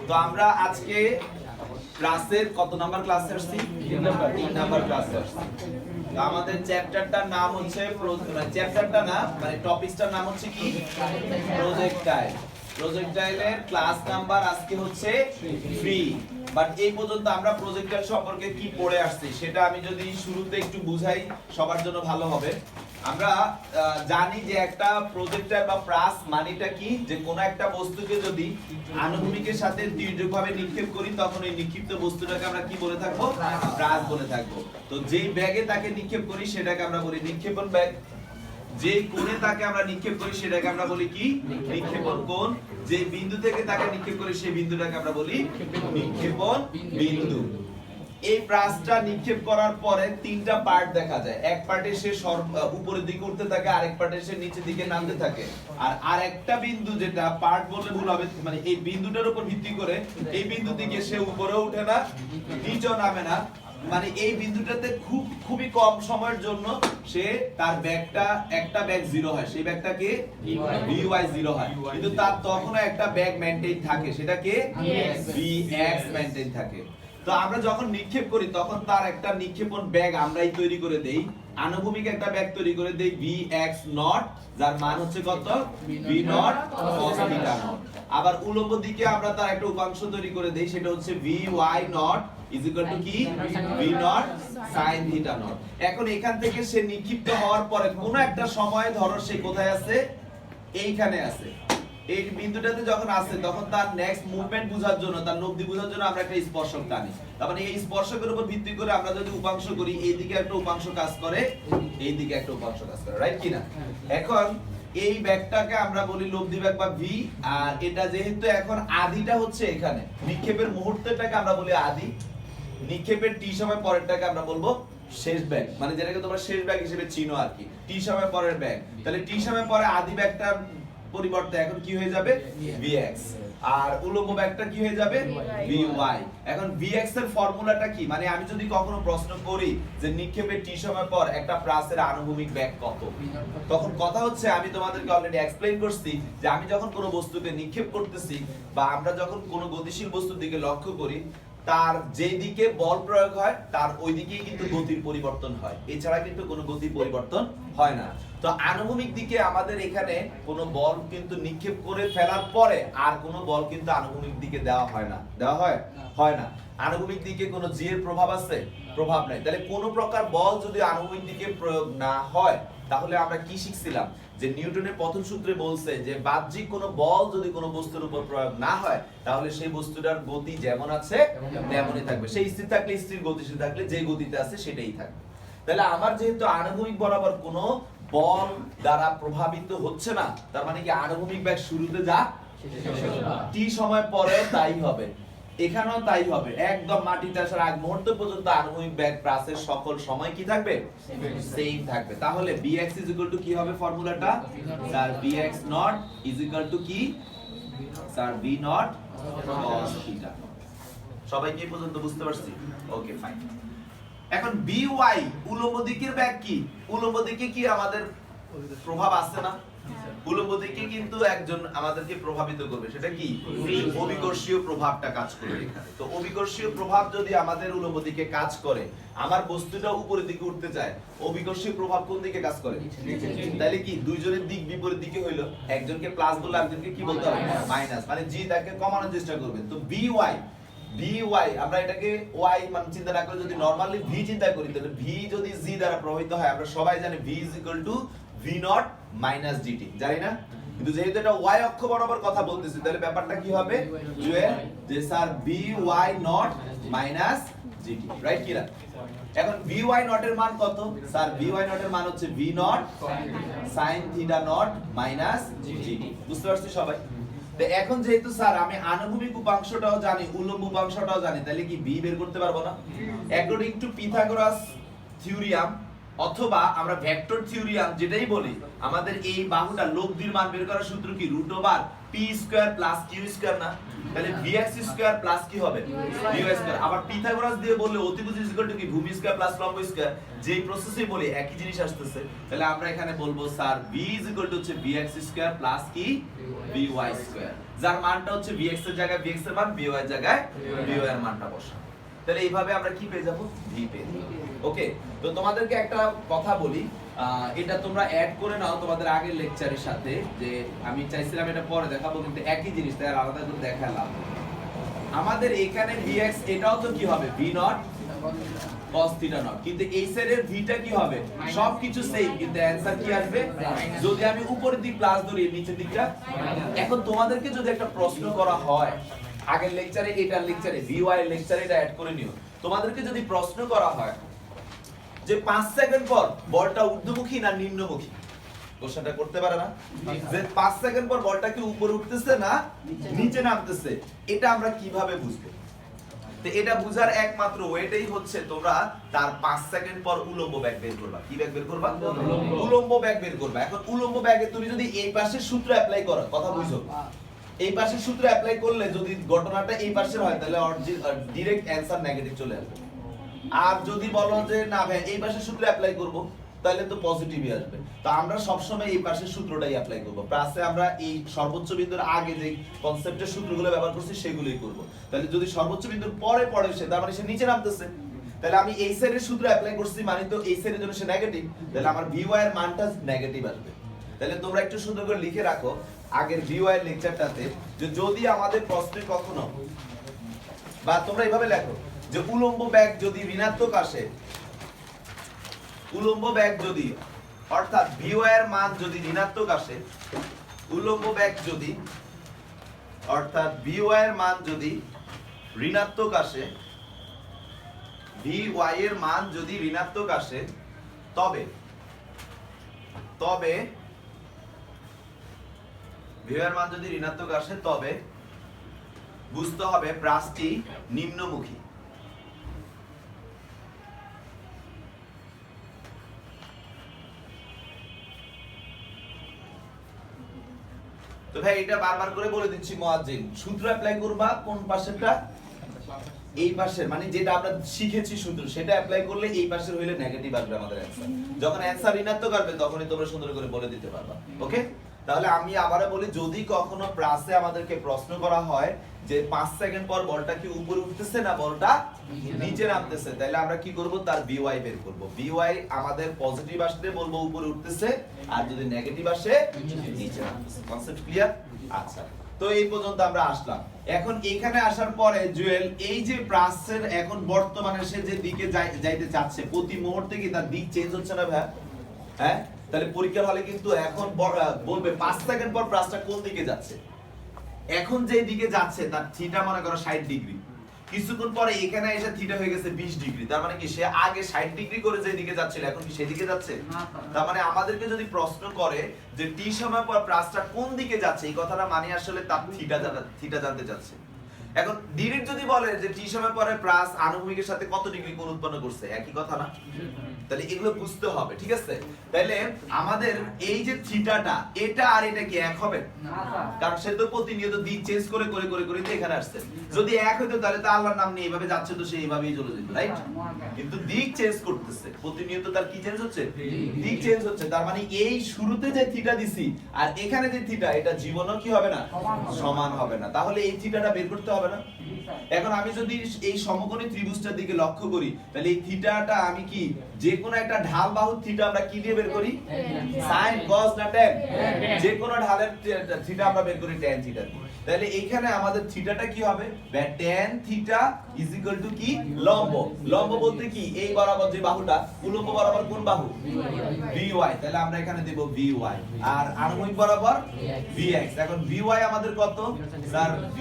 তো আমরা আজকে ক্লাসের কত নাম্বার ক্লাসে আসছি? 3 নাম্বার ক্লাসে আসছি। তো আমাদের চ্যাপ্টারটার নাম হচ্ছে চ্যাপ্টারটা না মানে টপিকসটার নাম হচ্ছে কি? প্রজেক্টাইল। প্রজেক্টাইলের ক্লাস নাম্বার আজকে হচ্ছে 3। বাট এই পর্যন্ত আমরা প্রজেক্টাইল সম্পর্কে কি পড়ে আসছি সেটা আমি যদি শুরুতে একটু বুঝাই সবার জন্য ভালো হবে। আমরা জানি যে একটা প্রজেক্টাইল বা প্রাস মানেটা কি, যে কোনো একটা বস্তুকে যদি আনুভূমিকের সাথে তীর্যকভাবে নিক্ষেপ করি তখন এই নিক্ষিপ্ত বস্তুটাকে আমরা কি বলে থাকবো? প্রাস বলে থাকবো। তো যেই ব্যাগে তাকে নিক্ষেপ করি সেটাকে আমরা বলি নিক্ষেপণ ব্যাগ। যে কোণে তাকে আমরা নিক্ষেপ করি সেটাকে আমরা বলি কি? নিক্ষেপণ কোণ। যে বিন্দু থেকে তাকে নিক্ষেপ করি সেই বিন্দুটাকে আমরা বলি নিক্ষেপণ বিন্দু। এই প্রাসটা নিক্ষেপ করার পরে তিনটা পার্ট দেখা যায়। এক পার্টে সে উপরের দিকে উঠতে থাকে, আরেক পার্টে সে নিচের দিকে নামতে থাকে, আর আরেকটা বিন্দু যেটা পার্ট বললে ভুল হবে, মানে এই বিন্দুটার উপর ভিত্তি করে এই বিন্দু থেকে সে উপরেও উঠে না নিচেও নামে না, মানে এই বিন্দুটাতে খুবই কম সময়ের জন্য সে তার ব্যাগটা একটা ব্যাগ জিরো হয়, সেই ব্যাগটাকে vy জিরো হয়, কিন্তু তার তখনও একটা ব্যাগ মেইনটেইন থাকে, সেটাকে vx মেইনটেইন থাকে। তো আমরা যখন নিক্ষেপ করি তখন তার একটা নিক্ষেপণ ব্যাগ আমরাই তৈরি করে দেই, আনুভূমিক একটা ব্যাগ তৈরি করে দেই vx নট, যার মান হচ্ছে কত? v naught cos theta not. আবার উল্লম্ব দিকে আমরা তার একটা উপাংশ তৈরি করে দেই, সেটা হচ্ছে vy not is equal to কি? v naught sin theta not. এখন এখান থেকে সে নিক্ষিপ্ত হওয়ার পরে কোন একটা সময় ধরো সে কোথায় আছে? এইখানে আছে। এই বিন্দুটাতে যখন আসে তখন তার নেক্সট মুভমেন্ট বোঝার জন্য, তার নবদি বোঝার জন্য আমরা একটা স্পর্শক টানি। তার মানে এই স্পর্শকের উপর ভিত্তি করে আমরা যদি উপাংশ করি, এই দিকে একটা উপাংশ কাজ করে, এই দিকে একটা উপাংশ কাজ করে, রাইট কি না? এখন এই ব্যাগটাকে আমরা বলি লব্ধি ব্যাগ বা ভি, আর এটা যেহেতু এখন আদিটা হচ্ছে এখানে, নিক্ষেপের মুহূর্তটাকে আমরা বলি আদি, নিক্ষেপের টি সময় পরেরটাকে আমরা বলবো শেষ ব্যাগ, মানে যেটাকে তোমরা শেষ ব্যাগ হিসেবে চিনো আর কি, টি সময় পরের ব্যাগ। তাহলে টি সময় পরে আদি ব্যাগটার পরিবর্তে এখন কি হয়ে যাবে? vx, আর উল্লম্ব ব্যাগটা কি হয়ে যাবে? vy। এখন vx এর ফর্মুলাটা কি? মানে আমি যদি কখনো প্রশ্ন করি যে নিক্ষেপের টি সময় পর একটা প্রাসের আনুভূমিক ব্যাগ কত, তখন কথা হচ্ছে আমি তোমাদেরকে অলরেডি এক্সপ্লেইন করছি যে আমি যখন কোনো বস্তুকে নিক্ষেপ করতেছি বা আমরা যখন কোনো গতিশীল বস্তুর দিকে লক্ষ্য করি, তার যেই দিকে বল প্রয়োগ হয় তার ওই দিকেই কিন্তু গতির পরিবর্তন হয়, এছাড়া কিন্তু কোনো গতির পরিবর্তন হয় না। তো আনুভূমিক দিকে আমাদের এখানে কোনো বল কিন্তু নিক্ষেপ করে ফেলার পরে আর কোনো বল কিন্তু আনুভূমিক দিকে দেওয়া হয় না। দেওয়া হয়? হয় না। আনুভূমিক দিকে কোনো জি এর প্রভাব আছে? প্রভাব নাই। তাহলে কোনো প্রকার বল যদি আনুভূমিক দিকে প্রয়োগ না হয় তাহলে আমরা কি শিখছিলাম? যে নিউটনের প্রথম সূত্রে বলছে যে বাহ্যিক কোনো বল যদি কোনো বস্তুর উপর প্রয়োগ না হয় তাহলে সেই বস্তুটার গতি যেমন আছে তেমনই থাকবে। সেই স্থির থাকলে স্থির, গতিশীল থাকলে যে গতিতে আছে সেটাই থাকবে। তাহলে আমার যেহেতু আনুভূমিক বরাবর কোনো বল দ্বারা প্রভাবিত হচ্ছে না, তার মানে কি আনুভূমিক ব্যাগ শুরুতে যা টি সময় পরেও তাই হবে, এখানেও তাই হবে, একদম মাটিতে আসার আগ মুহূর্ত পর্যন্ত আনুভূমিক ব্যাগ প্রাসের সকল সময় কি থাকবে? সেম থাকবে। তাহলে bx ইজ ইকুয়াল টু কি হবে ফর্মুলাটা? Sir bx naught is equal to কি? Sir v naught cos theta. সবাই কি পর্যন্ত বুঝতে পারছি? Okay fine. এখন by উল্লম্ব দিকের ব্যাগ কি? উল্লম্ব দিকে কি আমাদের প্রভাব আছে না? উল্লম্ব দিকে কিন্তু একজন আমাদেরকে প্রভাবিত করবে, সেটা কি? অভিকর্ষীয় প্রভাবটা কাজ করবে এখানে। তো অভিকর্ষীয় প্রভাব যদি আমাদের উল্লম্ব দিকে কাজ করে, আমার বস্তুটা উপরের দিকে উঠতে চায়, অভিকর্ষীয় প্রভাব কোন দিকে কাজ করে? তাহলে কি দুইজনের দিক বিপরীত দিকে হইলো, একজনকে প্লাস বললে একজনকে কি বলতে হবে? মাইনাস, মানে জি তাকে কমানোর চেষ্টা করবে। তো by আমরা এটাকে y মান চিন্তা না করে যদি নরমালি v চিন্তা করি, তাহলে v যদি g দ্বারা প্রভাবিত হয়, আমরা সবাই জানি v v not minus dt, জানি না? কিন্তু যেহেতু এটা y অক্ষ বরাবর কথা বলতেছি তাহলে ব্যাপারটা কি হবে? যে sir vy not minus dt, right কি না? এখন vy নট এর মান কত? স্যার vy নট এর মান হচ্ছে v naught sin theta naught minus dt। বুঝতে পারছি সবাই? তো এখন যেহেতু স্যার আমি আনুভূমিক উপাংশটাও জানি, উল্লম্ব উপাংশটাও জানি, তাহলে কি v বের করতে পারবো না? অ্যাকর্ডিং টু পিথাগোরাস থিওরিয়াম অথবা আমরা ভেক্টর থিওরিয়াম যেটাই বলি, আমাদের এই বাহুটা লব্ধির মান বের করার সূত্র কি? √/, P square plus Q square না, তাহলে vx স্কয়ার প্লাস কি হবে vy স্কয়ার। আবার পিথাগোরাস দিয়ে বললে অতিভুজ ইজ ইকুয়াল টু কি ভূমি স্কয়ার প্লাস লম্ব স্কয়ার, যেই প্রসেসে বলি একই জিনিস আসতেছে। তাহলে আমরা এখানে বলবো sir v is equal two হচ্ছে vx স্কয়ার প্লাস কি vy স্কয়ার, যার মানটা হচ্ছে vx এর জায়গায় vx এর মান, vy এর জায়গায় vy এর মানটা বসাবো। তাহলে এইভাবে আমরা কি পেয়ে যাব v পেয়ে যাব। ওকে, তো তোমাদেরকে একটা কথা বলি, এটা তোমরা অ্যাড করে নাও তোমাদের আগের লেকচারের সাথে, যে আমি চাইছিলাম এটা পরে দেখাবো কিন্তু একই জিনিস তাই আর আলাদা করে দেখালাম। আমাদের এখানে vx এটাও তো কি হবে v naught cos theta not, কিন্তু এই সাইডের vটা কি হবে সবকিছু সেম, কিন্তু অ্যানসার কি আসবে যদি আমি উপরের দিক প্লাস ধরি নিচের দিকটা। এখন তোমাদেরকে যদি একটা প্রশ্ন করা হয়, আগের লেকচারে এটার লেকচারে vy এর লেকচারে এটা অ্যাড করে নিও, তোমাদেরকে যদি প্রশ্ন করা হয় যে 5 সেকেন্ড পর বলটা ঊর্ধ্বমুখী না নিম্নমুখী, কোশ্চেনটা করতে পারে না যে 5 সেকেন্ড পর বলটা কি উপরে উঠতেছে না নিচে নামতেছে, এটা আমরা কিভাবে বুঝবো? তো এটা বুঝার একমাত্র ওয়েটাই হচ্ছে তোমরা তার 5 সেকেন্ড পর উলম্ব বেগ বের করবা। কি বেগ বের করবা? উলম্ব বেগ বের করবা। এখন উলম্ব বেগে তুমি যদি এই পাশের সূত্র অ্যাপ্লাই করো, কথা বুঝো, এই পাশের সূত্র অ্যাপ্লাই করলে যদি ঘটনাটা এই পাশের হয় তাহলে ডাইরেক্ট অ্যানসার নেগেটিভ চলে আসবে। আর যদি বলো যে না ভাই এই পাশের সূত্র অ্যাপ্লাই করব, তাহলে তো পজিটিভই আসবে। তো আমরা সব সময় এই পাশের সূত্রটাই অ্যাপ্লাই করব। প্লাসে আমরা এই সর্বোচ্চ বিন্দুর আগে যে কনসেপ্টের সূত্রগুলো ব্যবহার করছি সেগুলোই করব। তাহলে যদি সর্বোচ্চ বিন্দুর পরে পড়ে সে, তার মানে সে নিচে নামতেছে, তাহলে আমি এই সাইডের সূত্র অ্যাপ্লাই করছি, মানে তো এই সাইডের জন্য সে নেগেটিভ, তাহলে আমার vy এর মানটা নেগেটিভ আসবে। তাহলে তোমরা একটু সুন্দর করে লিখে রাখো আগের vy এর লেকচারটাতে, যে যদি আমাদের প্রশ্নে কখনো, বা তোমরা এইভাবে লেখো যে উলম্ব বেগ যদি ঋণাত্মক আসে, উলম্ব বেগ যদি, অর্থাৎ vy এর মান যদি ঋণাত্মক আসে, উলম্ব বেগ যদি, অর্থাৎ vy এর মান যদি ঋণাত্মক আসে, vy এর মান যদি ঋণাত্মক আসে, তবে vy এর মান যদি ঋণাত্মক আসে তবে বুঝতে হবে প্রাসটি নিম্নমুখী। তো ভাই এটা বারবার করে বলে দিচ্ছি মুয়াজ্জিন, সূত্র অ্যাপ্লাই করবা কোন পাশেরটা? এই পাশের, মানে যেটা আমরা শিখেছি সূত্র সেটা অ্যাপ্লাই করলে এই পাশের হইলে নেগেটিভ আসবে আমাদের অ্যানসার। যখন অ্যানসার ঋণাত্মক আসবে তখনই তোমরা সুন্দর করে বলে দিতে পারবা। ওকে, তাহলে আমি আবারো বলি, যদি কখনো প্লাসে আমাদেরকে প্রশ্ন করা হয় যে 5 সেকেন্ড পর বলটা কি উপরে উঠতেছে না বলটা নিচে নামতেছে, তাহলে আমরা কি করব? তার vy বের করব। vy আমাদের পজিটিভ আসলে বলবো উপরে উঠতেছে, আর যদি নেগেটিভ আসে নিচে নামতেছে। Concept clear? আচ্ছা, তো এই পর্যন্ত আমরা আসলাম। এখন এখানে আসার পরে জুয়েল, এই যে প্রাসের এখন বর্তমানে সে যে দিকে যাইতে চাচ্ছে, প্রতি মুহূর্তে কি তার দিক চেঞ্জ হচ্ছে না ভাই? হ্যাঁ, তাহলে পরীক্ষার হলে কিন্তু এখন বলবে 5 সেকেন্ড পর প্রাসটা কোন দিকে যাচ্ছে। এখন যে দিকে যাচ্ছে তার থিটা মনে করো 60 ডিগ্রি, কিছুক্ষণ পরে এখানে এসে থিটা হয়ে গেছে 20 ডিগ্রি, তার মানে কি সে আগে 60 ডিগ্রি করে যে দিকে যাচ্ছিল এখন কি সেদিকে যাচ্ছে? তার মানে আমাদেরকে যদি প্রশ্ন করে যে t সময় পর প্রাসটা কোন দিকে যাচ্ছে, এই কথাটা মানে আসলে তার থিটা জানতে চাচ্ছে। এখন ডিরেক্ট যদি বলে যে t সময় পরে প্রাস আনুভূমিকের সাথে কত ডিগ্রি কোণ উৎপন্ন করছে, একই কথা না? তাহলে এগুলো বুঝতে হবে, ঠিক আছে? তাহলে আমাদের এই যে থিটাটা, এটা আর এটা কি এক হবে না? কারণ সে তো প্রতিনিয়ত দিক চেঞ্জ করে করে করে করে এখানে আসছে। যদি এক হইতো তাহলে তো আল্লাহর নাম নিয়ে এইভাবে যাচ্ছে, তো সে এইভাবেই চলে যেত, রাইট? কিন্তু দিক চেঞ্জ করতেছে, প্রতিনিয়ত তার কি চেঞ্জ হচ্ছে? দিক চেঞ্জ হচ্ছে। তার মানে এই শুরুতে যে থিটা দিছি আর এখানে যে থিটা, এটা জীবনও কি হবে না? সমান হবে না। তাহলে এই থিটাটা বের করতে হবে না? এখন আমি যদি এই সমকোণী ত্রিভুজটার দিকে লক্ষ্য করি, তাহলে এই থিটাটা আমি কি যে কোনো একটা ঢাল বাহুর থিটা আমরা কি দিয়ে বের করি? sin cos না tan? যে কোনো ঢালের থিটা আমরা বের করি tan থিটা দিয়ে। তাহলে এইখানে আমাদের থিটাটা কি হবে? tan theta is equal to কি? লম্ব। লম্ব বলতে কি? এই বরাবর যে বাহুটা, উল্লম্ব বরাবর কোন বাহু? vy। তাহলে আমরা এখানে দেব vy, আর আনুভূমিক বরাবর vx। এখন vy আমাদের কত? Sir v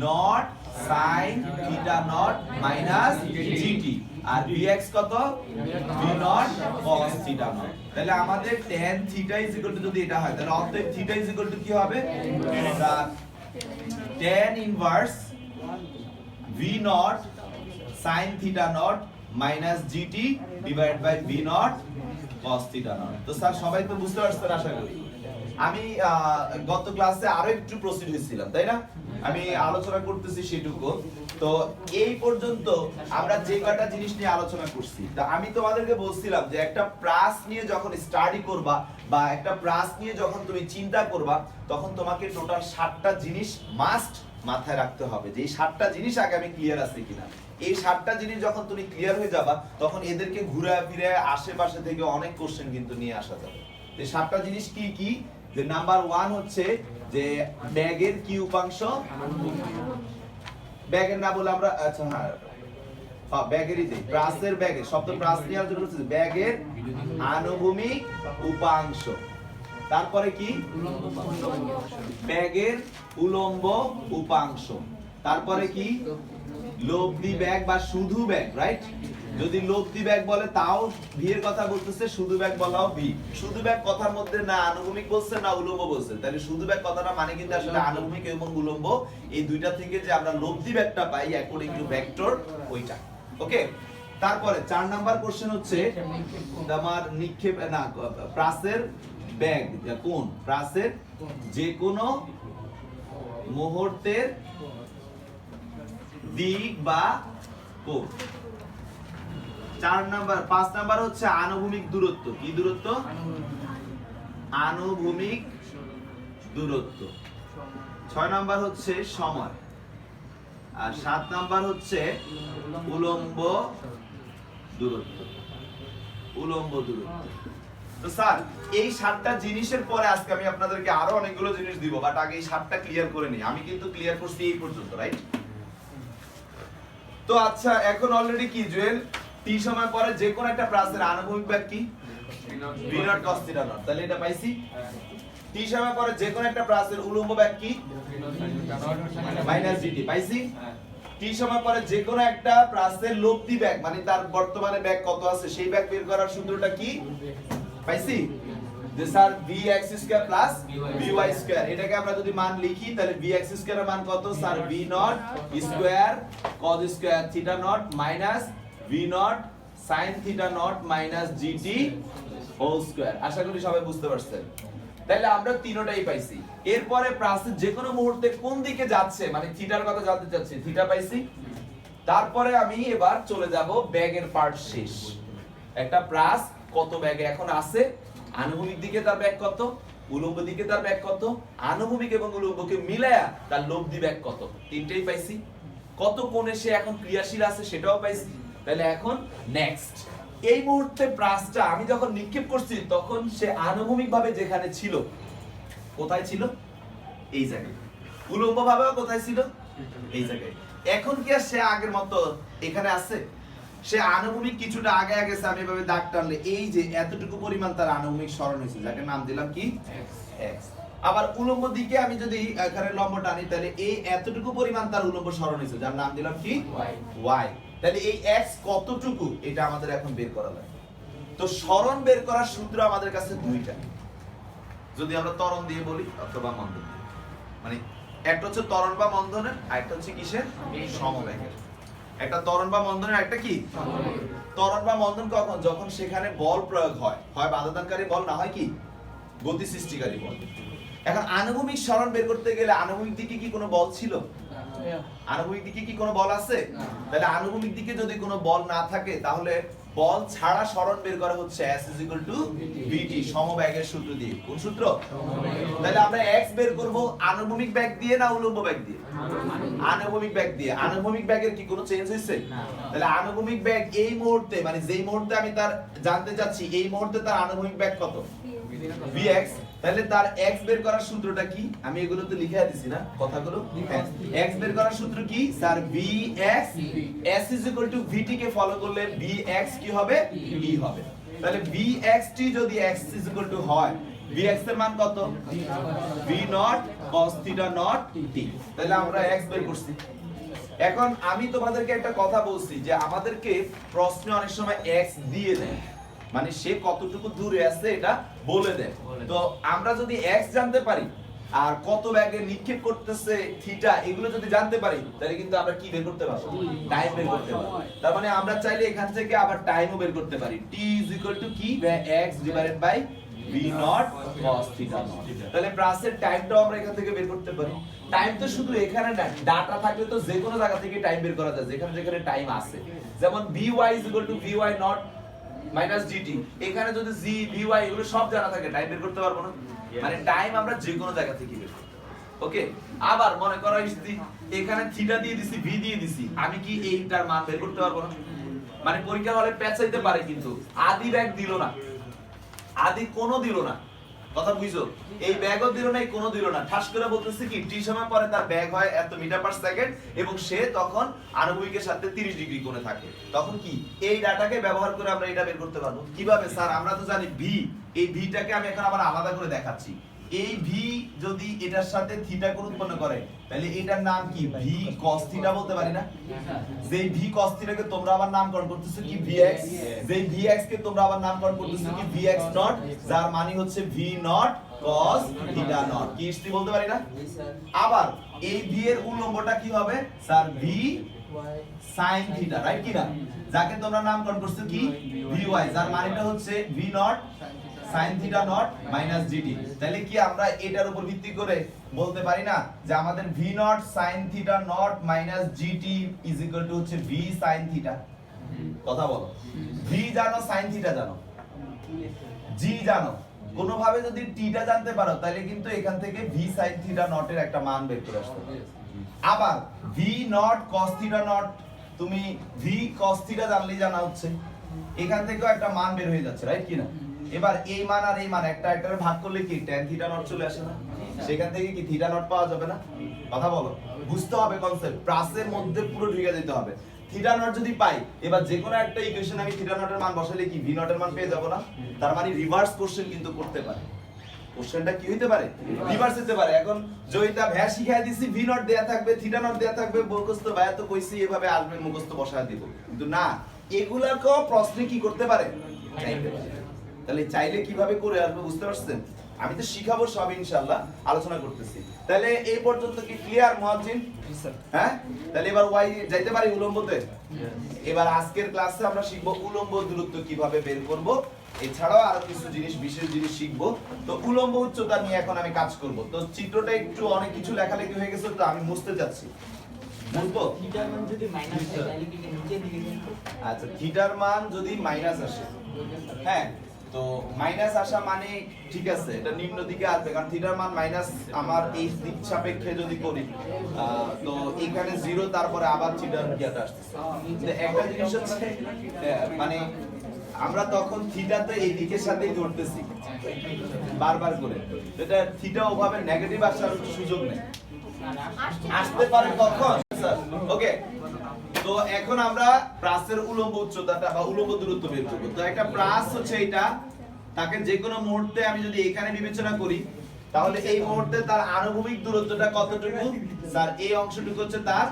naught sin theta naught minus gt, আর vx কত? v naught cos theta naught. তাহলে আমাদের tan theta is equal to, যদি এটা হয় তাহলে অতএব থিটা ইজ ইকুয়াল টু কি হবে? tan inverse v naught sin theta naught minus gt divide by v naught cos theta naught. তো স্যার সবাই তো বুঝতে পারছেন আশা করি। আমি গত ক্লাসে আরো একটু প্রসিড হয়েছিলাম, তাই না? আমি আলোচনা করতেছি সেটুকু। তো এই পর্যন্ত আমরা যে কয়টা জিনিস নিয়ে আলোচনা করছি, তা আমি তোমাদেরকে বলছিলাম যে একটা প্রাস নিয়ে যখন স্টাডি করবা বা একটা প্রাস নিয়ে যখন তুমি চিন্তা করবা, তখন তোমাকে টোটাল 7টা জিনিস মাস্ট মাথায় রাখতে হবে, যে এই 7টা জিনিস আগে আমি ক্লিয়ার আছে কিনা। এই 7টা জিনিস যখন তুমি ক্লিয়ার হয়ে যাবা, তখন এদেরকে ঘুরে ফিরে আশেপাশে থেকে অনেক কোশ্চেন কিন্তু নিয়ে আসা যাবে। এই 7টা জিনিস কি কি? যে নাম্বার 1 হচ্ছে যে ব্যাগের কি উপাংশ, ব্যাগের না বলে আমরা আচ্ছা হ্যাঁ ব্যাগেরই যে প্রাসের ব্যাগের শব্দ প্রাস নিয়ে আলোচনা করতেছি, ব্যাগের আনুভূমিক উপাংশ। তারপরে কি? ব্যাগের উলম্ব উপাংশ। তারপরে কি? লব্ধি ব্যাগ বা শুধু ব্যাগ, রাইট? যদি লব্ধি ব্যাগ বলে তাও ভি এর কথা বলতেছে, শুধু ব্যাগ বলাও ভি। শুধু ব্যাগ কথার মধ্যে না আনুভূমিক বলছে না উলম্ব বলছে, তাহলে শুধু ব্যাগ কথাটা মানে কিন্তু আসলে আনুভূমিক এবং উলম্ব, এই দুইটা থেকে যে আমরা লব্ধি ব্যাগটা পাই অ্যাকর্ডিং টু ভেক্টর ওইটা। ওকে, তারপরে 4 নাম্বার কোশ্চেন হচ্ছে আমার নিক্ষেপ না প্রাসের ব্যাগ কোন? প্রাসের যে কোনো মুহূর্তের দিক বা কোণ। 5 নাম্বার হচ্ছে আনুভূমিক দূরত্ব। কি দূরত্ব? আনুভূমিক দূরত্ব। 6 নাম্বার হচ্ছে সময়। আর 7 নাম্বার হচ্ছে উলম্ব দূরত্ব। উলম্ব দূরত্ব। তো স্যার এই 7টা জিনিসের পরে আজকে আমি আপনাদেরকে আরো অনেকগুলো জিনিস দিব, বাট আগে এই 7টা ক্লিয়ার করে নিই। আমি কিন্তু ক্লিয়ার করছি এই পর্যন্ত, রাইট? তো আচ্ছা, এখন অলরেডি কি জুয়েল, টি সময় পরে যে কোন একটা প্রাসের আনুভূমিক ব্যাগ কি? v naught cos theta naught. তাহলে এটা পাইছি। টি সময় পরে যে কোন একটা প্রাসের উলম্ব ব্যাগ কি? মাইনাস dt পাইছি। টি সময় পরে যে কোন একটা প্রাসের লব্ধি ব্যাগ মানে তার বর্তমানে ব্যাগ কত আছে সেই ব্যাগ বের করার সূত্রটা কি? পাইছি। যে স্যার vx² প্লাস vy²। এটাকে আমরা যদি মান লিখি তাহলে vx² এর মান কত sir? v naught square cos square theta naught minus v naught sin theta naught minus gt whole square. আশা করি সবাই বুঝতে পারছেন। তাহলে আমরা তিনটাই পাইছি। এরপরে প্রাসের যে কোনো মুহূর্তে কোন দিকে যাচ্ছে মানে থিটার কথা জানতে চাচ্ছি, থিটা পাইছি। তারপরে আমি এবার চলে যাব ব্যাগের পার্ট শেষ। একটা প্রাস কত ব্যাগে এখন আছে, আনুভূমিক দিকে তার ব্যাগ কত, উলম্ব দিকে তার ব্যাগ কত, আনুভূমিক এবং উলম্বকে মিলায়া তার লব্ধি ব্যাগ কত, তিনটেই পাইছি। কত কোণে সে এখন ক্রিয়াশীল আছে সেটাও পাইছি। তাহলে এখন নেক্সট, এই মুহূর্তে প্রাসটা আমি যখন নিক্ষেপ করছি তখন সে আনুভূমিক ভাবে যেখানে ছিল, কোথায় ছিল? এই জায়গায়। উলম্ব ভাবেও কোথায় ছিল? এই জায়গায়। এখন কি আর সে আগের মতো এখানে আছে? সে আনুভূমিক কিছুটা আগে আগে আমি এভাবে দাগ টানলে এই যে এতটুকু পরিমাণ তার আনুভূমিক সরণ হয়েছে, যাকে নাম দিলাম কি? x। আবার উলম্ব দিকে আমি যদি এখানে লম্ব টানি তাহলে এই এতটুকু পরিমাণ তার উলম্ব সরণ হয়েছে, যার নাম দিলাম কি? y। তাহলে এই x কতটুকু এটা আমাদের এখন বের করা লাগবে। তো সরণ বের করার সূত্র আমাদের কাছে দুইটা, যদি আমরা ত্বরণ দিয়ে বলি অথবা মন্দন দিয়ে। মানে একটা হচ্ছে ত্বরণ বা মন্দনের, আর একটা হচ্ছে কিসের? সমবেগের। একটা ত্বরণ বা মন্দনের, একটা কি? ত্বরণ বা মন্দন কখন? যখন সেখানে বল প্রয়োগ হয়, হয় বাধাদানকারী বল না হয় কি গতি সৃষ্টিকারী বল। এখন আনুভূমিক সরণ বের করতে গেলে আনুভূমিক দিকে কি কোনো বল ছিল? আনুভূমিক দিকে কি কোনো বল আছে? তাহলে আনুভূমিক দিকে যদি কোনো বল না থাকে তাহলে বল ছাড়া সরণ বের করা হচ্ছে s vt সমবেগের সূত্র দিয়ে। কোন সূত্র? তাহলে আমরা x বের করব আনুভূমিক ব্যাগ দিয়ে না উলম্ব ব্যাগ দিয়ে? আনুভূমিক ব্যাগ দিয়ে। আনুভূমিক ব্যাগের কি কোনো চেঞ্জ হইছে? তাহলে আনুভূমিক ব্যাগ এই মুহূর্তে মানে যেই মুহূর্তে আমি তার জানতে চাচ্ছি এই মুহূর্তে তার আনুভূমিক ব্যাগ কত? vx। তাহলে তার x বের করার সূত্রটা কি? আমি এগুলো তো লিখে দিছি না কথাগুলো। x বের করার সূত্র কি স্যার? vx s vt কে ফলো করলে vx কি হবে? v হবে। তাহলে vx t যদি x হয়, vx এর মান কত? v naught cos theta not t। তাহলে আমরা x বের করছি। এখন আমি তোমাদেরকে একটা কথা বলছি যে আমাদেরকে প্রশ্নে অনেক সময় x দিয়ে দেয়, মানে সে কতটুকু দূরে আছে এটা বলে দেয়। তো আমরা যদি x জানতে পারি আর কত ব্যাগে নিক্ষেপ করতেছে থিটা এগুলো যদি জানতে পারি তাহলে কিন্তু আমরা কি বের করতে পারবো? টাইম বের করতে পারবো। তার মানে আমরা চাইলে এখান থেকে আবার টাইমও বের করতে পারি। t কি x v V naught cos theta naught. তাহলে প্লাসের টাইমটাও আমরা এখান থেকে বের করতে পারি। টাইম তো শুধু এখানে না, ডাটা থাকলে তো যে কোনো জায়গা থেকে টাইম বের করা যায়, যেখানে যেখানে টাইম আছে। যেমন vy vy not minus gt, এখানে যদি g vy এগুলো সব জানা থাকে, টাইম বের করতে পারবো না? মানে টাইম আমরা যে কোনো জায়গা থেকে বের করতে পারবো। ওকে, আবার মনে করো এখানে থিটা দিয়ে দিছি, ভি দিয়ে দিছি, আমি কি এইটার মান বের করতে পারবো না? মানে পরীক্ষার হলে পেঁচাইতে পারে, কিন্তু আদি ব্যাগ দিল না, আদি কোনো দিল না, কথা বুঝছো? এই ব্যাগও দিল না, এই কোনো দিল না, ঠাস করে বলতেছে কি টি সময় পরে তার ব্যাগ হয় এত মিটার পার সেকেন্ড এবং সে তখন আণবিকের সাথে 30 ডিগ্রি কোণে থাকে। তখন কি এই ডাটাকে ব্যবহার করে আমরা এটা বের করতে পারবো। কিভাবে স্যার? আমরা তো জানি ভি, এই ভিটাকে আমি এখন আবার আলাদা করে দেখাচ্ছি। এই ভি যদি এটার সাথে থিটা কোণ উৎপন্ন করে, তাহলে এটার নাম কি? ভি cos থিটা বলতে পারি না? যে ভি cos থিটাকে তোমরা আবার নামকরণ করতেছো কি vx, যে vx কে তোমরা আবার নামকরণ করতেছো কি vx নট, যার মানে হচ্ছে V naught cos theta not. কি ইস্তি বলতে পারি না? আবার এই ভি এর উল্লম্বটা কি হবে sir? V sin theta, right কি না? যাকে তোমরা নামকরণ করছো কি vy, যার মানেটা হচ্ছে V naught sin theta naught minus gt। তাহলে কি আমরা এটার উপর ভিত্তি করে বলতে পারি না যে আমাদের v naught sin theta naught minus gt is equal two হচ্ছে v sin থিটা? কথা বলো, v জানো, sin থিটা জানো, g জানো, কোনোভাবে যদি t টা জানতে পারো তাহলে কিন্তু এখান থেকে v sin থিটা নট এর একটা মান বের করে আসতে পারো। আবার v naught cos theta not, তুমি v cos থিটা জানলেই জানা হচ্ছে, এখান থেকেও একটা মান বের হয়ে যাচ্ছে, রাইট কি না? এবার এই মান আর এই মান একটা একটারে ভাগ করলে কি tan থিটা নট চলে আসে না? সেখান থেকে কি থিটা নট পাওয়া যাবে না? কথা বলো, বুঝতে হবে কনসেপ্ট, প্লাসের মধ্যে পুরো ঢুকে যেতে হবে। থিটা নট যদি পাই, এবার যে কোনো একটা ইকুয়েশন আমি থিটা নটের মান বসালে কি ভি নটের মান পেয়ে যাব না? তার মানে রিভার্স কোশ্চেন কিন্তু করতে পারে। কোশ্চেনটা কি হইতে পারে? রিভার্স হতে পারে। এখন জয়িতা ভ্যা শিখাই দিছি, ভি নট দেয়া থাকবে, থিটা নট দেয়া থাকবে, মুখস্থ ভাইয়া তো কইছি এভাবে আসবে, মুখস্থ বসায় দিব, কিন্তু না, এগুলাকেও প্রশ্নে কি করতে পারে? চাইতে পারে। তাহলে চাইলে কিভাবে করে আসবে বুঝতে পারছেন? আমি তো শিখাবো সব ইনশাআল্লাহ, আলোচনা করতেছি। তাহলে এই পর্যন্ত কি ক্লিয়ার মুয়াজ্জিন? হ্যাঁ, তাহলে এবার ওয়াই যাইতে পারি উলম্বতে। এবার আজকের ক্লাসে আমরা শিখবো উলম্ব দূরত্ব কিভাবে বের করব, এছাড়াও আরো কিছু জিনিস, বিশেষ জিনিস শিখবো। তো উলম্ব উচ্চতা নিয়ে এখন আমি কাজ করব। তো চিত্রটা একটু অনেক কিছু লেখালেখি হয়ে গেছে, তো আমি মুছতে যাচ্ছি। বুঝবো? থিটার মান যদি মাইনাস হয় তাহলে কি নিচের দিকে যাবে? আচ্ছা, থিটার মান যদি মাইনাস আসে, হ্যাঁ, তো মাইনাস আসা মানে ঠিক আছে, এটা নিম্ন দিকে আসবে, কারণ থিটার মান মাইনাস আমার এই দিক সাপেক্ষে যদি করি, তো এখানে 0, তারপরে আবার থিটার ইয়াটা আসতেছে। তো একটা জিনিস হচ্ছে মানে আমরা তখন থিটাতে এই দিকের সাথেই ধরতেছি বারবার করে, এটা থিটা ওভাবে নেগেটিভ আসার সুযোগ নেই, আসতে পারে কখন স্যার? ওকে, তো এখন আমরা প্লাসের উলম্ব উচ্চতাটা বা উলম্ব দূরত্ব বের করব। তো একটা প্লাস হচ্ছে এটা, তাকে যে কোনো মুহূর্তে আমি যদি এখানে বিবেচনা করি, তাহলে এই মুহূর্তে তার আনুভূমিক দূরত্বটা কতটুকু স্যার? এই অংশটুকু হচ্ছে তার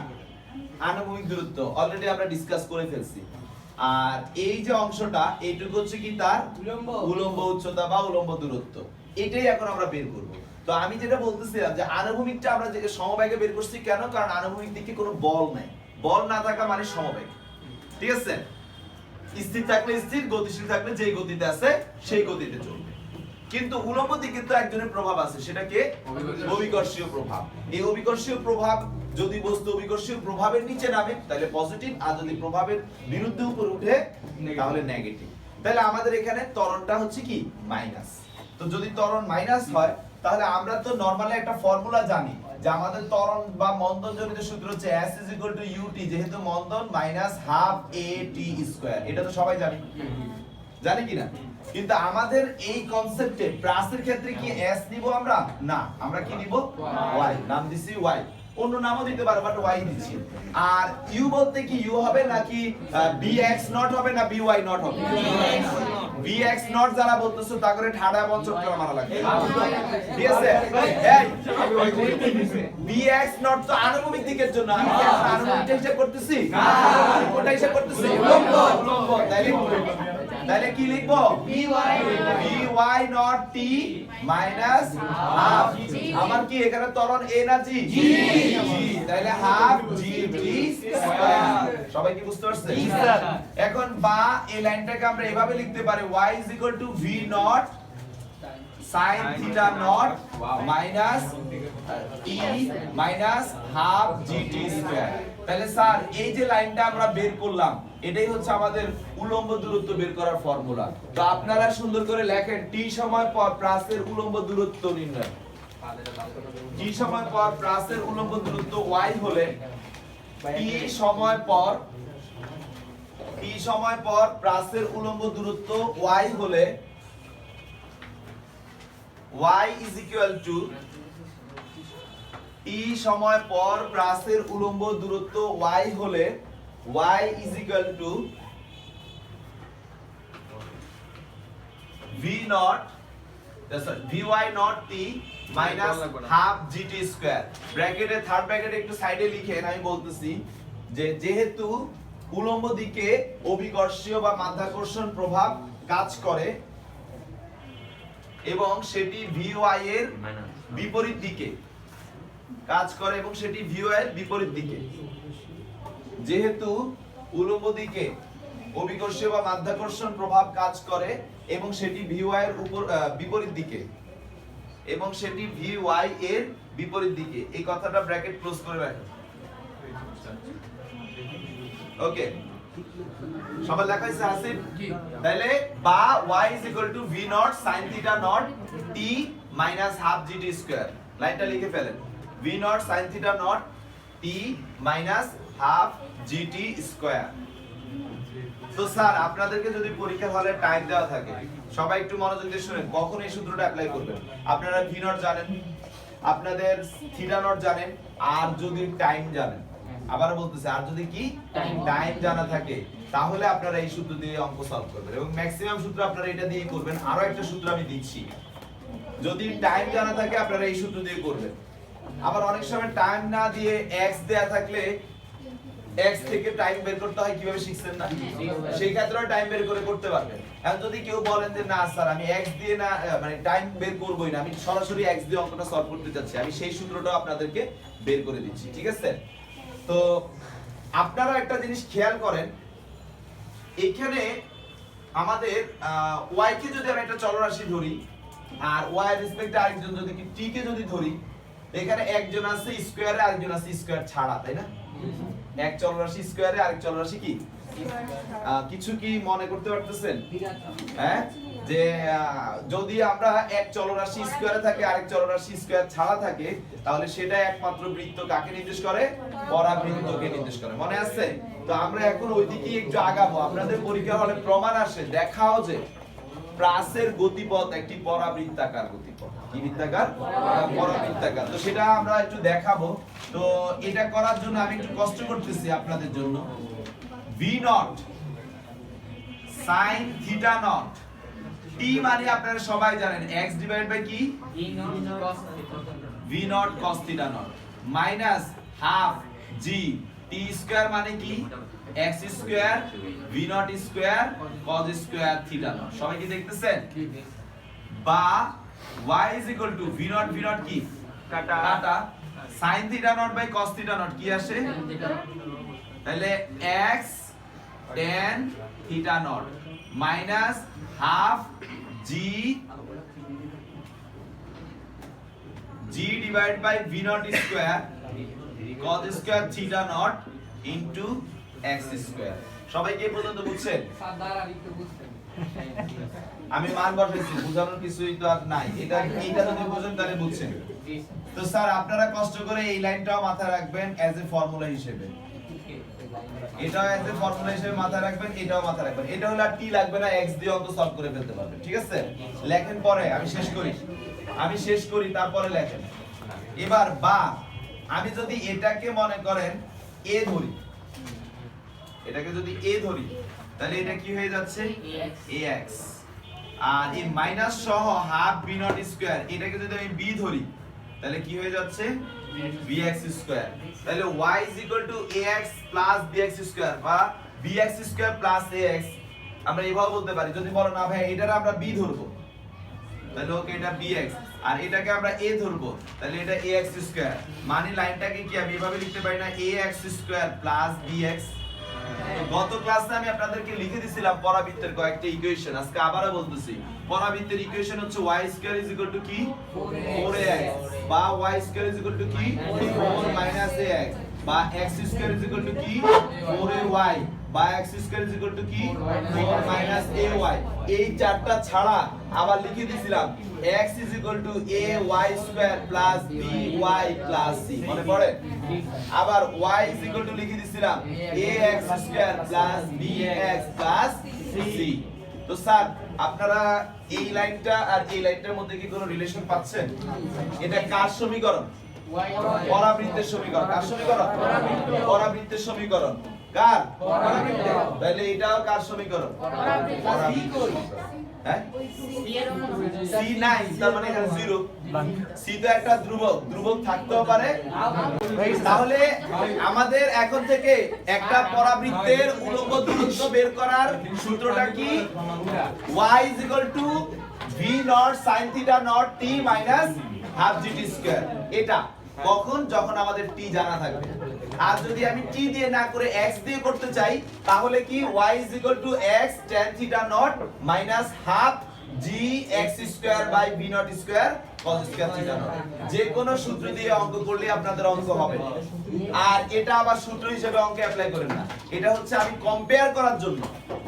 আনুভূমিক দূরত্ব, অলরেডি আমরা ডিসকাস করে ফেলছি। আর এই যে অংশটা, এইটুকু হচ্ছে কি তার উলম্ব উচ্চতা বা উলম্ব দূরত্ব। এটাই এখন আমরা বের করব। তো আমি যেটা বলতেছিলাম যে আনুভূমিকটা আমরা যে সমবেগে বের করছি কেন? কারণ আনুভূমিক দিকে কোনো বল নাই, বল না থাকা মানে সমবেগ, ঠিক আছে? স্থির থাকলে স্থির, গতিশীল থাকলে যেই গতিতে আছে সেই গতিতে চলবে। কিন্তু উলম্ব দিকে তো একজনের প্রভাব আছে, সেটাকে অভিকর্ষীয় প্রভাব। এই অভিকর্ষীয় প্রভাব যদি বস্তু অভিকর্ষীয় প্রভাবের নিচে নামে তাহলে পজিটিভ, আর যদি প্রভাবের বিরুদ্ধে উপর উঠে তাহলে নেগেটিভ। তাহলে আমাদের এখানে ত্বরণটা হচ্ছে কি মাইনাস। তো যদি ত্বরণ মাইনাস হয়, তাহলে আমরা তো নরমালি একটা ফর্মুলা জানি যে আমাদের ত্বরণ বা মন্দন জনিত সূত্র হচ্ছে S = UT, যেহেতু মন্দন মাইনাস হাফ AT স্কয়ার, এটা তো সবাই জানি, জানি কি না? কিন্তু আমাদের এই কনসেপ্টে প্লাসের ক্ষেত্রে কি S নিব আমরা? না, আমরা কি নিব? Y, নাম দিছি Y, অন্য নামও দিতে পারো বাট Y দিচ্ছি। আর U বলতে কি U হবে নাকি BX নট হবে না BY নট হবে? BX নট যারা বলতেছো তা করে ঠাডা বঞ্চক করা মারা লাগবে, ঠিক আছে? এই BX নট তো আনুভূমিক দিকের জন্য, আমি কি আনুভূমিকটা হিসাব করতেছি? না, কোনটা হিসাব করতেছি? উলম্ব। তাহলে কি লিখবো? BY not T minus half. আমার কি এখানে ত্বরণ A না G? G। তাহলে হাফ GT স্কয়ার। সবাই কি বুঝতে পারছেন? জি স্যার। এখন বা এই লাইনটাকে আমরা এভাবে লিখতে পারি y V naught sin theta naught minus t minus half gt square। তাহলে স্যার এই যে লাইনটা আমরা বের করলাম এটাই হচ্ছে আমাদের উলম্ব দূরত্ব বের করার ফর্মুলা। তো আপনারা সুন্দর করে লেখেন t সময় পর প্রাসের উলম্ব দূরত্ব নির্ণয়। t সময় পর প্রাসের উলম্ব দূরত্ব y হলে t সময় পর প্রাসের উলম্ব দূরত্ব y হলে y is equal to t সময় পর প্রাসের উলম্ব দূরত্ব y হলে y is equal to v naught vy naught t minus half gt square। ব্র্যাকেটে থার্ড ব্র্যাকেটে একটু সাইডে লিখেন, আমি বলতেছি যে যেহেতু উলম্ব দিকে অভিকর্ষীয় বা মাধ্যাকর্ষণ প্রভাব কাজ করে এবং সেটি vy এর বিপরীত দিকে কাজ করে এবং সেটি vy এর বিপরীত দিকে, যেহেতু উলম্ব দিকে অভিকর্ষীয় বা মাধ্যাকর্ষণ প্রভাব কাজ করে এবং সেটি vy এর বিপরীত দিকে এবং সেটি vy এর বিপরীত দিকে, এই কথাটা ব্র্যাকেট ক্লোজ করে রাখুন। ওকে, সবাই লেখা আছে আসিফ? তাহলে বা y is equal to v naught sin theta naught t minus half gt square। লাইনটা লিখে ফেলেন, v naught sin theta naught t minus half gt square। তো স্যার আপনাদেরকে যদি পরীক্ষা হলে টাইম দেওয়া থাকে, সবাই একটু মনোযোগ দিয়ে শুনেন কখন এই সূত্রটা অ্যাপ্লাই করবেন। আপনারা v naught জানেন, আপনাদের theta naught জানেন, আর যদি টাইম জানেন, আবার বলতেছি আর যদি কি টাইম জানা থাকে তাহলে আপনারা এই সূত্র দিয়ে অঙ্ক সলভ করবেন এবং ম্যাক্সিমাম সূত্র আপনারা এটা দিয়ে করবেন। আরো একটা সূত্র আমি দিচ্ছি, যদি টাইম জানা থাকে আপনারা এই সূত্র দিয়ে করবেন। আবার অনেক সময় টাইম না দিয়ে x দেয়া থাকলে x থেকে টাইম বের করতে হয়, কিভাবে শিখছেন না? সেই ক্ষেত্রেও টাইম বের করে করতে পারবেন। এখন যদি কেউ বলেন যে না স্যার আমি x দিয়ে না মানে টাইম বের করবই না, আমি সরাসরি x দিয়ে অঙ্কটা সলভ করতে চাচ্ছি, আমি সেই সূত্রটাও আপনাদেরকে বের করে দিচ্ছি, ঠিক আছে? তো আপনারা একটা জিনিস খেয়াল করেন, এখানে আমাদের y কে যদি আমি একটা চলরাশি ধরি আর y এর রেসপেক্টে আরেকজন যদি কি t কে যদি ধরি, এখানে একজন আছে স্কয়ারে আরেকজন আছে স্কয়ার ছাড়া, তাই না? এক চলরাশি স্কয়ারে আরেক চলরাশি কি কিছু কি মনে করতে পারতেছেন? হ্যাঁ, যে যদি আমরা এক চলরাশি স্কয়ারে থাকে আরেক চলরাশি স্কয়ার ছাড়া থাকে তাহলে সেটা একমাত্র বৃত্ত কাকে নির্দেশ করে? পরাবৃত্তকে নির্দেশ করে, মনে আছে? তো আমরা এখন ওইদিকে একটু আগাবো। আপনাদের পরীক্ষা হলে প্রমাণ আসে, দেখাও যে প্রাসের গতিপথ একটি পরাবৃত্তাকার গতিপথ। কি বৃত্তাকার? পরাবৃত্তাকার। তো সেটা আমরা একটু দেখাবো। তো এটা করার জন্য আমি একটু কষ্ট করতেছি আপনাদের জন্য। v naught sin theta naught t মানে আপনারা সবাই জানেন x ডিভাইড বাই কি v naught cos theta naught minus half g t square মানে কি x square v naught square cos square theta naught। সবাই কি দেখতেছেন? বা y is equal to v naught কি কাটা sin theta naught by cos theta naught কি আসে? তাহলে x tan theta naught minus half g divided by v naught square cos square theta naught into x square। সবাই কি পর্যন্ত বুঝছেন? আমি মান বসাইছি, বুঝানোর কিছুই তো আর নাই, এইটা যদি বুঝেন তাহলে বুঝছেন। তো স্যার আপনারা কষ্ট করে এই লাইনটাও মাথায় রাখবেন অ্যাজ এ ফর্মুলা হিসেবে, এটাও অ্যাজ এ ফর্মুলা হিসেবে মাথায় রাখবেন, এটাও মাথায় রাখবেন। এটা হলো আর টি লাগবে না, x দিয়ে অঙ্ক সলভ করে ফেলতে পারবেন, ঠিক আছে? লেখেন পরে, আমি শেষ করি তারপরে লেখেন। এবার বা আমি যদি এটাকে মনে করেন a ধরি, এটাকে যদি a ধরি তাহলে এটা কি হয়ে যাচ্ছে? ax। আর এই মাইনাস সহ হাফ b naught স্কয়ার, এটাকে যদি আমি b ধরি তাহলে কি হয়ে যাচ্ছে? bx square. তাহলে y is equal to ax plus bx square বা bx স্কয়ার plus ax। আমরা এভাবে বলতে পারি, যদি বলো না ভাই এটারে আমরা b ধরবো তাহলে ওকে এটা bx, আর এটাকে আমরা a ধরবো তাহলে এটা ax স্কয়ার। মানে লাইনটাকে কি আমি এভাবে লিখতে পারি না ax স্কয়ার plus bx? গত ক্লাসে আমি আপনাদেরকে লিখে দিয়েছিলাম পরাবৃত্তের কয়েকটা ইকুয়েশন, আজকে আবারও বলতেছি পরাবৃত্তের ইকুয়েশন হচ্ছে y square is equal to কি 4ax বা y square is equal to কি 4 মাইনাস ax বা x square is equal to কি 4ay বা x square is equal to কি 4 মাইনাস ay। এই চারটা ছাড়া আবার লিখে দিয়েছিলাম x is equal two ay square plus by plus c, মনে পড়ে? আবার y ইজ ইকুয়াল টু লিখে দিয়েছিলাম ax square plus bx plus c। তো স্যার আপনারা এই লাইনটা আর এই লাইনটার মধ্যে কি কোনো রিলেশন পাচ্ছেন? এটা কার সমীকরণ? পরাবৃত্তের সমীকরণ। কার সমীকরণ? পরাবৃত্তের সমীকরণ। কার? পরাবৃত্তের। তাহলে এটাও কার সমীকরণ? পরাবৃত্তের। হ্যাঁ? c নাই, তার মানে এখানে 0। c তো একটা ধ্রুবক, ধ্রুবক থাকতেও পারে। তাহলে আমাদের এখন থেকে একটা পরাবৃত্তের উলম্ব দূরত্ব বের করার সূত্রটা কি? y v naught sin theta not t minus half gt square. এটা কখন? যখন আমাদের t জানা থাকবে। আর যদি আমি t দিয়ে না করে x দিয়ে করতে চাই তাহলে কি y x tan theta naught minus half g x square by v naught square cos square theta naught. যে কোনো সূত্র দিয়ে অঙ্ক করলে আপনাদের অঙ্ক হবে। আর এটা আবার সূত্র হিসেবে অঙ্কে অ্যাপ্লাই করেন না, এটা হচ্ছে আমি কম্পেয়ার করার জন্য।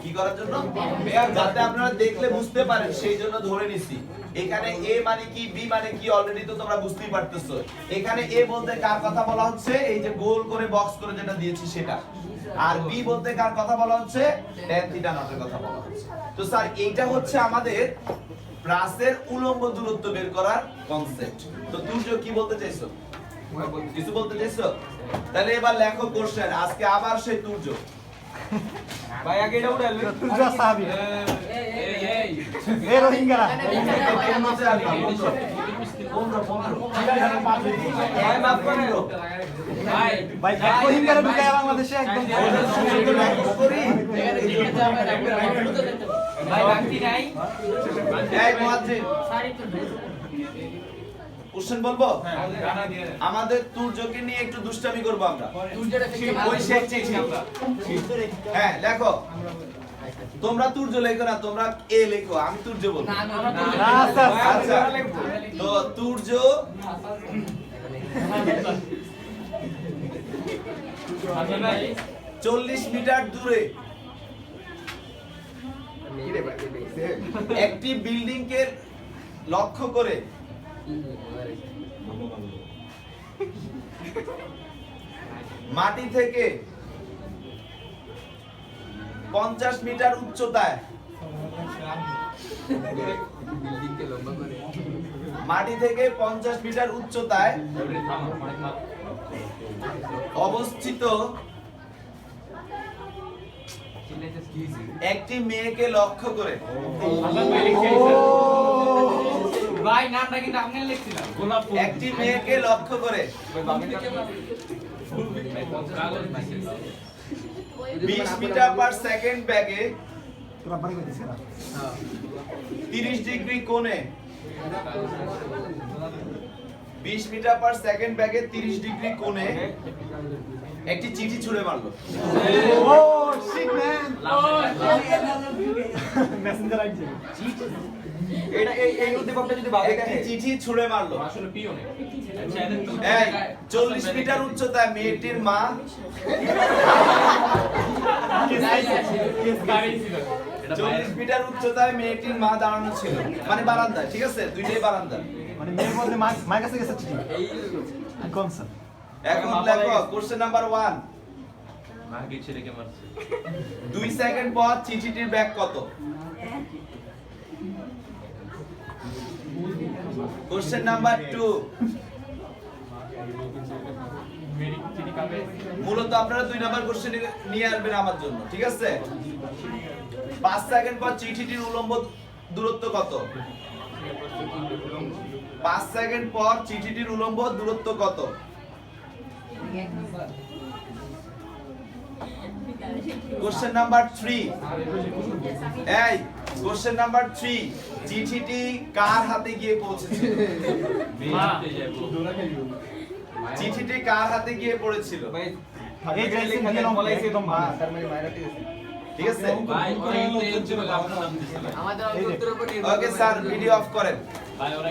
কি করার জন্য? কম্পেয়ার, যাতে আপনারা দেখলে বুঝতে পারেন সেই জন্য ধরে নিছি। এখানে a মানে কি b মানে কি অলরেডি তো তোমরা বুঝতেই পারতেছো। এখানে a বলতে কার কথা বলা হচ্ছে? এই যে গোল করে বক্স করে যেটা দিয়েছি সেটা। আর b বলতে কার কথা বলা হচ্ছে? tan থিটা নটের কথা বলা হচ্ছে। তো স্যার এইটা হচ্ছে আমাদের প্রাসের উলম্ব দূরত্ব বের করার কনসেপ্ট। তো তুমি কি বলতে চাইছো? কিছু বলতে চাইছো? তাহলে এবার লেখো কোশ্চেন। আজকে আবার সেই তুর্য। ভাই আগে এটা উড়াল তুর্য সাহাবী এই রোহিঙ্গারা ভাই রোহিঙ্গারা ঢুকায় বাংলাদেশে একদম ভাই বাকি নাই এই মুয়াজ্জিন কোশ্চেন বলবো? আমাদের তুর্যকে নিয়ে একটু দুষ্টামি করব আমরা। ওই শেখ চিঠি। হ্যাঁ লেখো। তোমরা তুর্য লেখো না, তোমরা এ লেখো, আমি তুর্য বলবো। আচ্ছা তো তুর্য ভাই 40 মিটার দূরে একটি বিল্ডিং কে লক্ষ্য করে মাটি থেকে 50 মিটার উচ্চতায় মাটি থেকে 50 মিটার উচ্চতায় অবস্থিত একটি মেয়েকে লক্ষ্য করে ভাই নামটা কিন্তু আপনি লিখছিলেন একটি মেয়েকে লক্ষ্য করে 20 মিটার পার সেকেন্ড বেগে 30 ডিগ্রি কোণে 20 মিটার পার সেকেন্ড বেগে 30 ডিগ্রি কোণে একটি চিঠি ছুঁড়ে মারলো। ও শিট ম্যান মেসেঞ্জার আইছে এটা এই উদ্দীপকটা যদি বাদে একটি দেখে চিঠি ছুঁড়ে মারলো। আসলে পিওনে এই 40 মিটার উচ্চতায় মেয়েটির মা গাড়ি ছিল 40 মিটার উচ্চতায় মেয়েটির মা দাঁড়ানো ছিল, মানে বারান্দা। ঠিক আছে, দুইটাই বারান্দা। মানে মেয়ের বলতে মার কাছে গেছে চিঠি কোন স্যার এখন লেখো কোশ্চেন নাম্বার 1। মাকে ছেলেকে মারছে 2 সেকেন্ড পর চিঠিটির ব্যাগ কত? Question number 2। মূলত আপনারা 2 নাম্বার কোশ্চেন নিয়ে আসবেন আমার জন্য, ঠিক আছে? 5 সেকেন্ড পর চিঠিটির উলম্ব দূরত্ব কত? 5 সেকেন্ড পর চিঠিটির উলম্ব দূরত্ব কত? Question number 3। এই কোশ্চেন নাম্বার 3, চিঠিটি কার হাতে গিয়ে পৌঁছেছিল? চিঠিটি কার হাতে গিয়ে পড়েছিল? এই যে লেখা বলাইছে একদম ভালো ঠিক আছে আমাদের অন্তরের উপর নির্ভর ওকে করে। স্যার ভিডিও অফ করেন ভাই ওরা